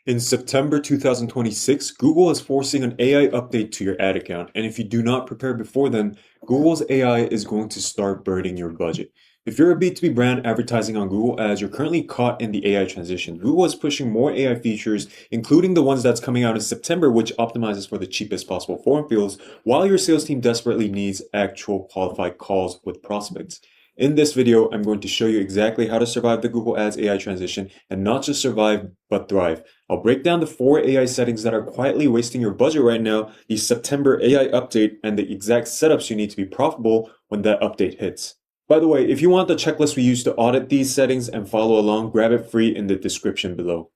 In September 2026, Google is forcing an AI update to your ad account, and if you do not prepare before then, Google's AI is going to start burning your budget. If you're a B2B brand advertising on Google Ads, you're currently caught in the AI transition. Google is pushing more AI features, including the ones that's coming out in September, which optimizes for the cheapest possible form fields, while your sales team desperately needs actual qualified calls with prospects. In this video, I'm going to show you exactly how to survive the Google Ads AI transition and not just survive, but thrive. I'll break down the 4 AI settings that are quietly wasting your budget right now, the September AI update, and the exact setups you need to be profitable when that update hits. By the way, if you want the checklist we use to audit these settings and follow along, grab it free in the description below.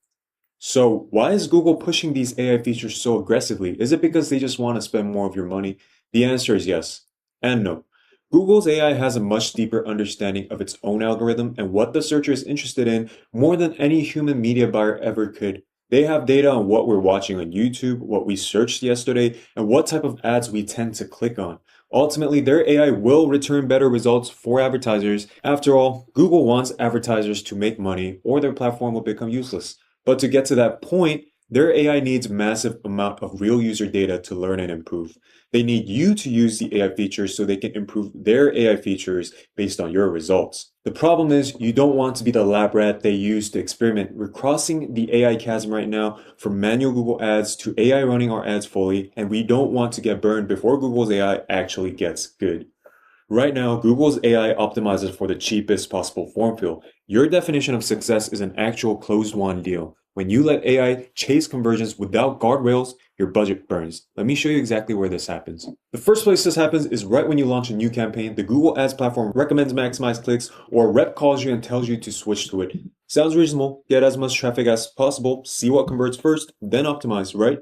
So, why is Google pushing these AI features so aggressively? Is it because they just want to spend more of your money? The answer is yes and no. Google's AI has a much deeper understanding of its own algorithm and what the searcher is interested in more than any human media buyer ever could. They have data on what we're watching on YouTube, what we searched yesterday, and what type of ads we tend to click on. Ultimately, their AI will return better results for advertisers. After all, Google wants advertisers to make money or their platform will become useless. But to get to that point, their AI needs massive amount of real user data to learn and improve. They need you to use the AI features so they can improve their AI features based on your results. The problem is you don't want to be the lab rat they use to experiment. We're crossing the AI chasm right now from manual Google Ads to AI running our ads fully, and we don't want to get burned before Google's AI actually gets good. Right now, Google's AI optimizes for the cheapest possible form fill. Your definition of success is an actual closed-won deal. When you let AI chase conversions without guardrails, your budget burns. Let me show you exactly where this happens. The first place this happens is right when you launch a new campaign. The Google Ads platform recommends maximize clicks, or a rep calls you and tells you to switch to it. Sounds reasonable. Get as much traffic as possible, see what converts first, then optimize, right?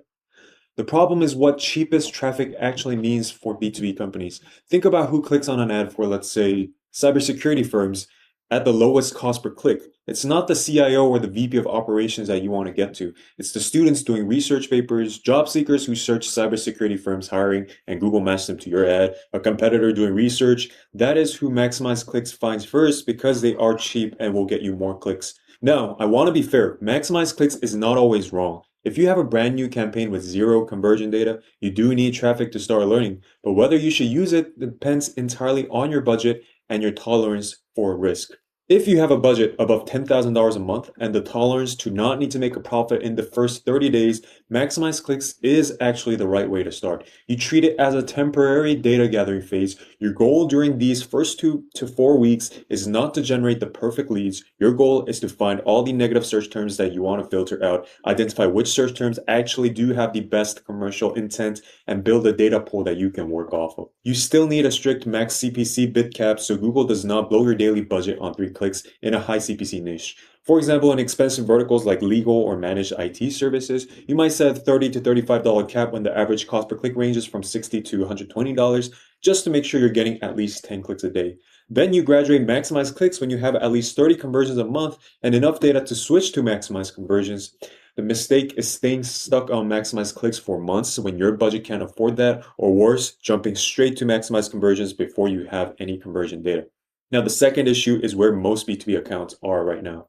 The problem is what cheapest traffic actually means for B2B companies. Think about who clicks on an ad for, let's say, cybersecurity firms at the lowest cost per click. It's not the CIO or the VP of operations that you want to get to. It's the students doing research papers, job seekers who search cybersecurity firms hiring and Google match them to your ad, a competitor doing research. That is who Maximize Clicks finds first because they are cheap and will get you more clicks. Now, I want to be fair. Maximize Clicks is not always wrong. If you have a brand new campaign with zero conversion data, you do need traffic to start learning, but whether you should use it depends entirely on your budget and your tolerance for risk. If you have a budget above $10,000 a month and the tolerance to not need to make a profit in the first 30 days, Maximize Clicks is actually the right way to start. You treat it as a temporary data gathering phase. Your goal during these first 2 to 4 weeks is not to generate the perfect leads. Your goal is to find all the negative search terms that you want to filter out, identify which search terms actually do have the best commercial intent, and build a data pool that you can work off of. You still need a strict max CPC bid cap so Google does not blow your daily budget on 3 clicks in a high CPC niche. For example, in expensive verticals like legal or managed IT services, you might set a $30 to $35 cap when the average cost per click ranges from $60 to $120 just to make sure you're getting at least 10 clicks a day. Then you graduate maximize clicks when you have at least 30 conversions a month and enough data to switch to maximize conversions. The mistake is staying stuck on maximize clicks for months when your budget can't afford that, or worse, jumping straight to maximize conversions before you have any conversion data. Now, the second issue is where most B2B accounts are right now.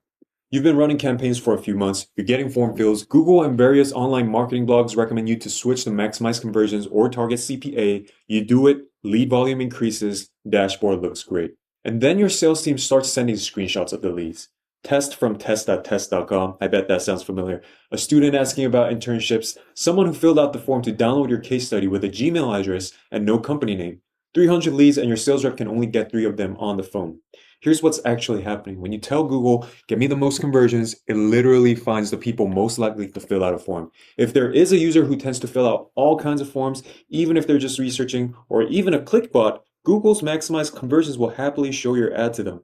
You've been running campaigns for a few months, you're getting form fills, Google and various online marketing blogs recommend you to switch to maximize conversions or target CPA. You do it, lead volume increases, dashboard looks great. And then your sales team starts sending screenshots of the leads. Test from test.test.com. I bet that sounds familiar. A student asking about internships, someone who filled out the form to download your case study with a Gmail address and no company name. 300 leads and your sales rep can only get 3 of them on the phone. Here's what's actually happening. When you tell Google, get me the most conversions, it literally finds the people most likely to fill out a form. If there is a user who tends to fill out all kinds of forms, even if they're just researching, or even a clickbot, Google's maximized conversions will happily show your ad to them.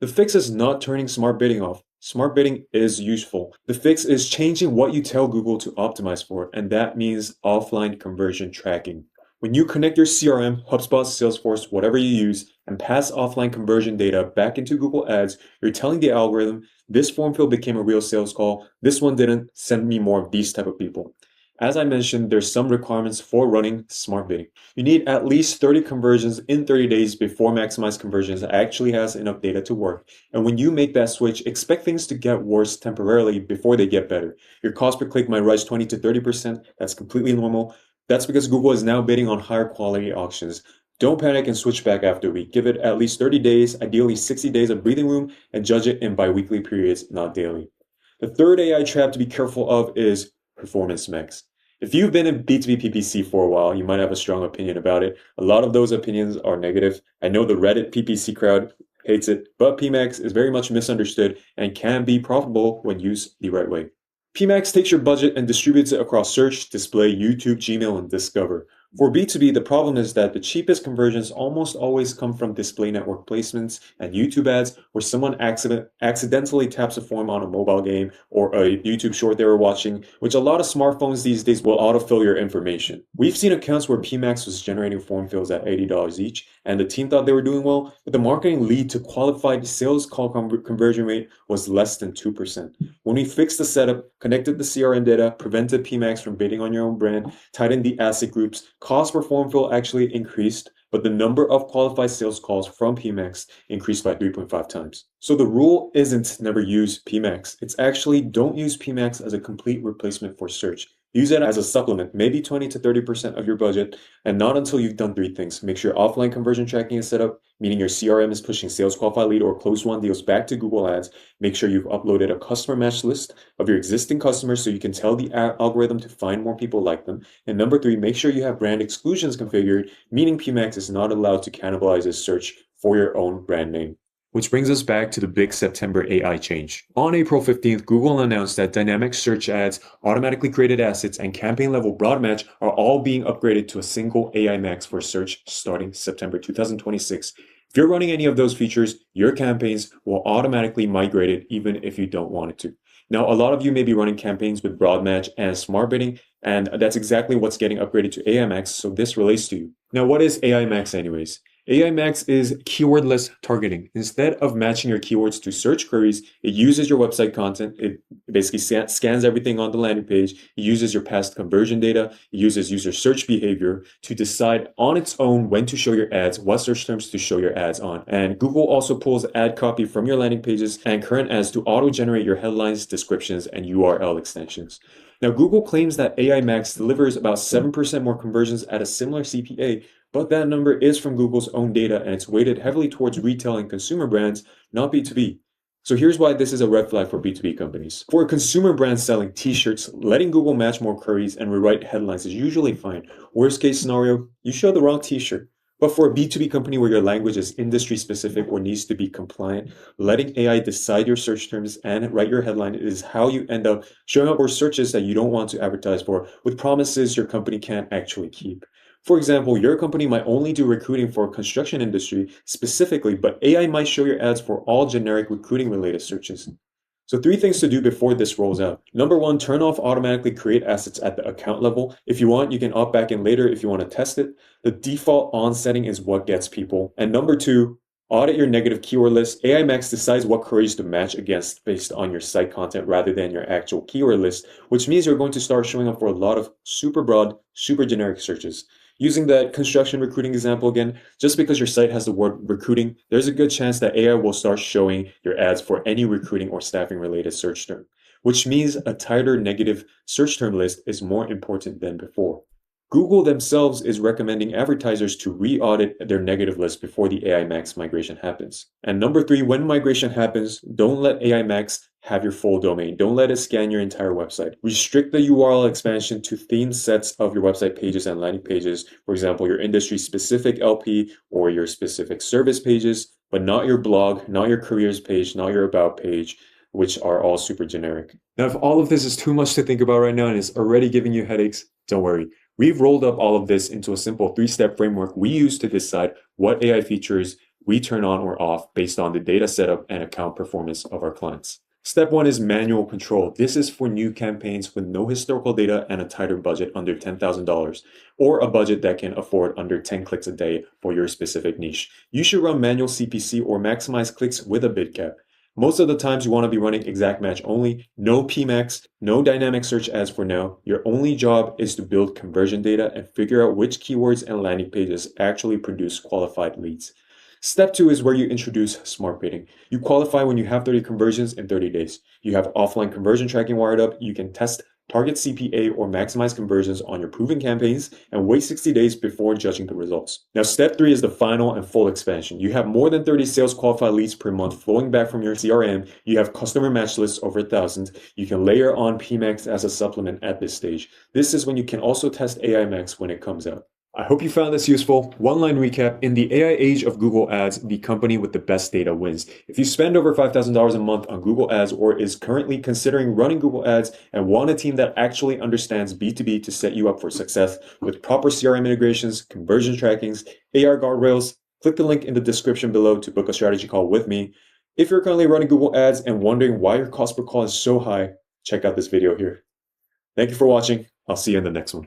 The fix is not turning smart bidding off. Smart bidding is useful. The fix is changing what you tell Google to optimize for, and that means offline conversion tracking. When you connect your CRM, HubSpot, Salesforce, whatever you use, and pass offline conversion data back into Google Ads, you're telling the algorithm, this form fill became a real sales call, this one didn't, send me more of these type of people. As I mentioned, there's some requirements for running smart bidding. You need at least 30 conversions in 30 days before Maximize Conversions actually has enough data to work. And when you make that switch, expect things to get worse temporarily before they get better. Your cost per click might rise 20 to 30%. That's completely normal. That's because Google is now bidding on higher quality auctions. Don't panic and switch back after a week. Give it at least 30 days, ideally 60 days of breathing room, and judge it in bi-weekly periods, not daily. The third AI trap to be careful of is performance mix. If you've been in B2B PPC for a while, you might have a strong opinion about it. A lot of those opinions are negative. I know the Reddit PPC crowd hates it, but PMax is very much misunderstood and can be profitable when used the right way. PMax takes your budget and distributes it across search, display, YouTube, Gmail, and Discover. For B2B, the problem is that the cheapest conversions almost always come from display network placements and YouTube ads where someone accidentally taps a form on a mobile game or a YouTube short they were watching, which a lot of smartphones these days will autofill your information. We've seen accounts where PMax was generating form fills at $80 each, and the team thought they were doing well, but the marketing lead to qualified sales call conversion rate was less than 2%. When we fixed the setup, connected the CRM data, prevented PMax from bidding on your own brand, tightened the asset groups, cost per form fill actually increased, but the number of qualified sales calls from PMax increased by 3.5 times. So the rule isn't never use PMax. It's actually don't use PMax as a complete replacement for search. Use it as a supplement, maybe 20 to 30% of your budget, and not until you've done three things. Make sure offline conversion tracking is set up, meaning your CRM is pushing sales qualified lead or closed won deals back to Google Ads. Make sure you've uploaded a customer match list of your existing customers so you can tell the algorithm to find more people like them. And number three, make sure you have brand exclusions configured, meaning PMax is not allowed to cannibalize a search for your own brand name. Which brings us back to the big September AI change. On April 15th, Google announced that dynamic search ads, automatically created assets, and campaign level broad match are all being upgraded to a single AI Max for search starting September 2026. If you're running any of those features, your campaigns will automatically migrate it even if you don't want it to. Now, a lot of you may be running campaigns with broad match and smart bidding, and that's exactly what's getting upgraded to AI Max, so this relates to you. Now, what is AI Max anyways? AI Max is keywordless targeting. Instead of matching your keywords to search queries, it uses your website content. It basically scans everything on the landing page. It uses your past conversion data. It uses user search behavior to decide on its own when to show your ads, what search terms to show your ads on. And Google also pulls ad copy from your landing pages and current ads to auto-generate your headlines, descriptions, and URL extensions. Now, Google claims that AI Max delivers about 7% more conversions at a similar CPA, but that number is from Google's own data and it's weighted heavily towards retail and consumer brands, not B2B. So here's why this is a red flag for B2B companies. For a consumer brand selling t-shirts, letting Google match more queries and rewrite headlines is usually fine. Worst case scenario, you show the wrong t-shirt. But for a B2B company where your language is industry specific or needs to be compliant, letting AI decide your search terms and write your headline is how you end up showing up for searches that you don't want to advertise for with promises your company can't actually keep. For example, your company might only do recruiting for construction industry specifically, but AI might show your ads for all generic recruiting related searches. So 3 things to do before this rolls out. Number 1, turn off automatically create assets at the account level. If you want, you can opt back in later if you want to test it. The default on setting is what gets people. And number 2, audit your negative keyword list. AI Max decides what queries to match against based on your site content rather than your actual keyword list, which means you're going to start showing up for a lot of super broad, super generic searches. Using that construction recruiting example again, just because your site has the word recruiting, there's a good chance that AI will start showing your ads for any recruiting or staffing related search term, which means a tighter negative search term list is more important than before. Google themselves is recommending advertisers to re-audit their negative list before the AI Max migration happens. And number 3, when migration happens, don't let AI Max have your full domain. Don't let it scan your entire website. Restrict the URL expansion to themed sets of your website pages and landing pages. For example, your industry specific LP or your specific service pages, but not your blog, not your careers page, not your about page, which are all super generic. Now, if all of this is too much to think about right now and is already giving you headaches, don't worry. We've rolled up all of this into a simple 3-step framework we use to decide what AI features we turn on or off based on the data setup and account performance of our clients. Step 1 is manual control. This is for new campaigns with no historical data and a tighter budget under $10,000, or a budget that can afford under 10 clicks a day for your specific niche. You should run manual CPC or maximize clicks with a bid cap. Most of the times you want to be running exact match only, no PMax, no dynamic search ads for now. Your only job is to build conversion data and figure out which keywords and landing pages actually produce qualified leads. Step 2 is where you introduce smart bidding. You qualify when you have 30 conversions in 30 days. You have offline conversion tracking wired up. You can test target CPA or maximize conversions on your proven campaigns and wait 60 days before judging the results. Now, step 3 is the final and full expansion. You have more than 30 sales qualified leads per month flowing back from your CRM. You have customer match lists over 1,000. You can layer on PMax as a supplement at this stage. This is when you can also test AI Max when it comes out. I hope you found this useful. One-line recap: in the AI age of Google Ads, the company with the best data wins. If you spend over $5,000 a month on Google Ads or is currently considering running Google Ads and want a team that actually understands B2B to set you up for success with proper CRM integrations, conversion trackings, AR guardrails, click the link in the description below to book a strategy call with me. If you're currently running Google Ads and wondering why your cost per call is so high, check out this video here. Thank you for watching. I'll see you in the next one.